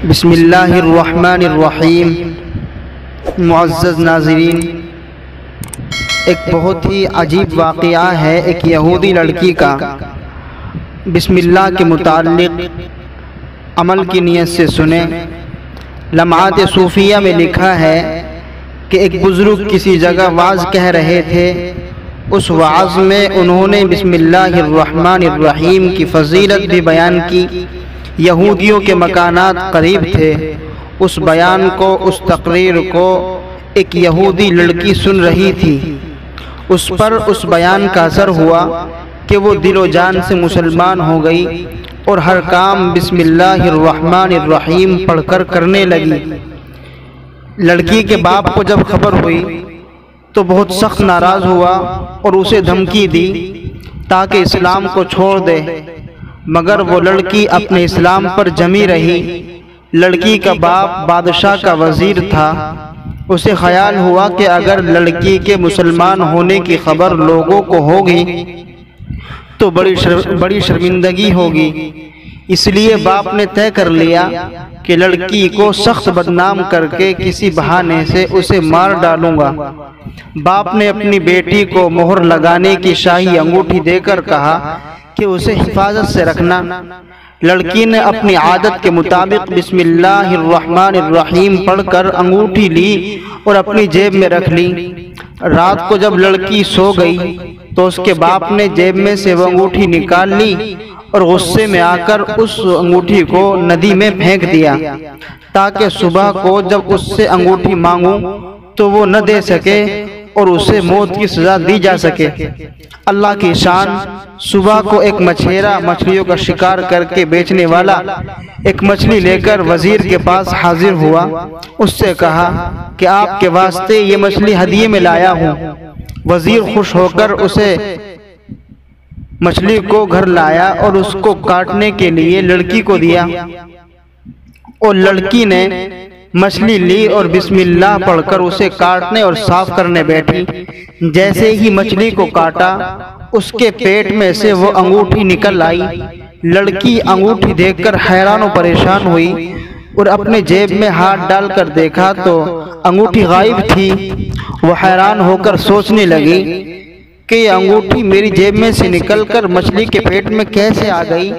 بسم اللہ الرحمن الرحیم۔ معزز ناظرین، ایک بہت ہی عجیب واقعہ ہے ایک یہودی لڑکی کا۔ بسم اللہ کے متعلق عمل کی نیت سے سنیں۔ لمحات صوفیہ میں لکھا ہے کہ ایک بزرگ کسی جگہ وعظ کہہ رہے تھے۔ اس وعظ میں انہوں نے بسم اللہ الرحمن الرحیم کی فضیلت بھی بیان کی۔ یہودیوں کے مکانات قریب تھے۔ اس بیان کو، اس تقریر کو ایک یہودی لڑکی سن رہی تھی۔ اس پر اس بیان کا اثر ہوا کہ وہ دل و جان سے مسلمان ہو گئی اور ہر کام بسم اللہ الرحمن الرحیم پڑھ کر کرنے لگی۔ لڑکی کے باپ کو جب خبر ہوئی تو بہت سخت ناراض ہوا اور اسے دھمکی دی تاکہ اسلام کو چھوڑ دے، مگر وہ لڑکی اپنے اسلام پر جمی رہی۔ لڑکی کا باپ بادشاہ کا وزیر تھا۔ اسے خیال ہوا کہ اگر لڑکی کے مسلمان ہونے کی خبر لوگوں کو ہوگی تو بڑی شرمندگی ہوگی، اس لیے باپ نے طے کر لیا کہ لڑکی کو سخت بدنام کر کے کسی بہانے سے اسے مار ڈالوں گا۔ باپ نے اپنی بیٹی کو مہر لگانے کی شاہی انگوٹھی دے کر کہا کہ اسے حفاظت سے رکھنا۔ لڑکی نے اپنی عادت کے مطابق بسم اللہ الرحمن الرحیم پڑھ کر انگوٹھی لی اور اپنی جیب میں رکھ لی۔ رات کو جب لڑکی سو گئی تو اس کے باپ نے جیب میں سے وہ انگوٹھی نکال لی اور غصے میں آ کر اس انگوٹھی کو ندی میں پھینک دیا تاکہ صبح کو جب اس سے انگوٹھی مانگوں تو وہ نہ دے سکے اور اسے موت کی سزا دی جا سکے۔ اللہ کی شان، صبح کو ایک مچھیرا مچھلیوں کا شکار کر کے بیچنے والا ایک مچھلی لے کر وزیر کے پاس حاضر ہوا۔ اس سے کہا کہ آپ کے واسطے یہ مچھلی ہدیے میں لایا ہوں۔ وزیر خوش ہو کر اسے مچھلی کو گھر لایا اور اس کو کاٹنے کے لیے لڑکی کو دیا، اور لڑکی نے مچھلی لی اور بسم اللہ پڑھ کر اسے کاٹنے اور صاف کرنے بیٹھی۔ جیسے ہی مچھلی کو کاٹا اس کے پیٹ میں سے وہ انگوٹھی نکل آئی۔ لڑکی انگوٹھی دیکھ کر حیران و پریشان ہوئی اور اپنے جیب میں ہاتھ ڈال کر دیکھا تو انگوٹھی غائب تھی۔ وہ حیران ہو کر سوچنے لگی کہ یہ انگوٹھی میری جیب میں سے نکل کر مچھلی کے پیٹ میں کیسے آ گئی۔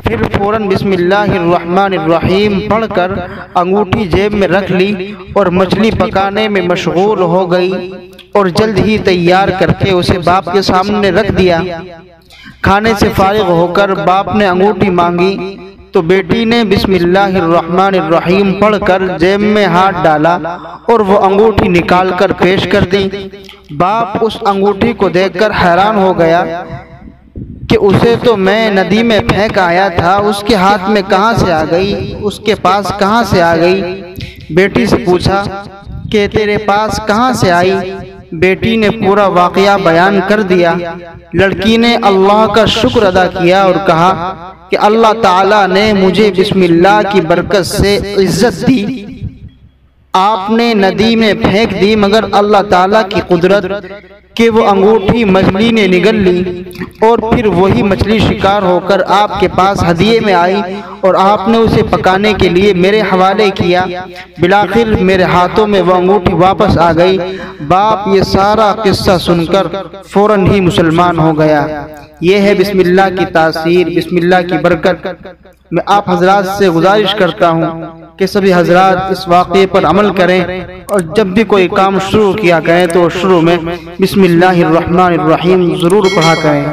پھر فوراً بسم اللہ الرحمن الرحیم پڑھ کر انگوٹھی جیب میں رکھ لی اور مچھلی پکانے میں مشغول ہو گئی اور جلد ہی تیار کر کے اسے باپ کے سامنے رکھ دیا۔ کھانے سے فارغ ہو کر باپ نے انگوٹھی مانگی تو بیٹی نے بسم اللہ الرحمن الرحیم پڑھ کر جیب میں ہاتھ ڈالا اور وہ انگوٹھی نکال کر پیش کر دی۔ باپ اس انگوٹھی کو دیکھ کر حیران ہو گیا کہ اسے تو میں ندی میں پھینک آیا تھا، اس کے ہاتھ میں کہاں سے آ گئی، اس کے پاس کہاں سے آ گئی۔ بیٹی سے پوچھا کہ تیرے پاس کہاں سے آئی۔ بیٹی نے پورا واقعہ بیان کر دیا۔ لڑکی نے اللہ کا شکر ادا کیا اور کہا کہ اللہ تعالیٰ نے مجھے بسم اللہ کی برکت سے عزت دی۔ آپ نے ندی میں پھینک دی، مگر اللہ تعالیٰ کی قدرت کہ وہ انگوٹھی مچھلی نے نگل لی اور پھر وہی مچھلی شکار ہو کر آپ کے پاس ہدیے میں آئی اور آپ نے اسے پکانے کے لیے میرے حوالے کیا۔ بالآخر میرے ہاتھوں میں وہ انگوٹھی واپس آ گئی۔ باپ یہ سارا قصہ سن کر فوراً ہی مسلمان ہو گیا۔ یہ ہے بسم اللہ کی تاثیر، بسم اللہ کی برکت۔ میں آپ حضرات سے گزارش کرتا ہوں کہ سبھی حضرات اس واقعے پر عمل کریں اور جب بھی کوئی کام شروع کیا کریں تو شروع میں بسم اللہ الرحمن الرحیم ضرور پڑھا کریں۔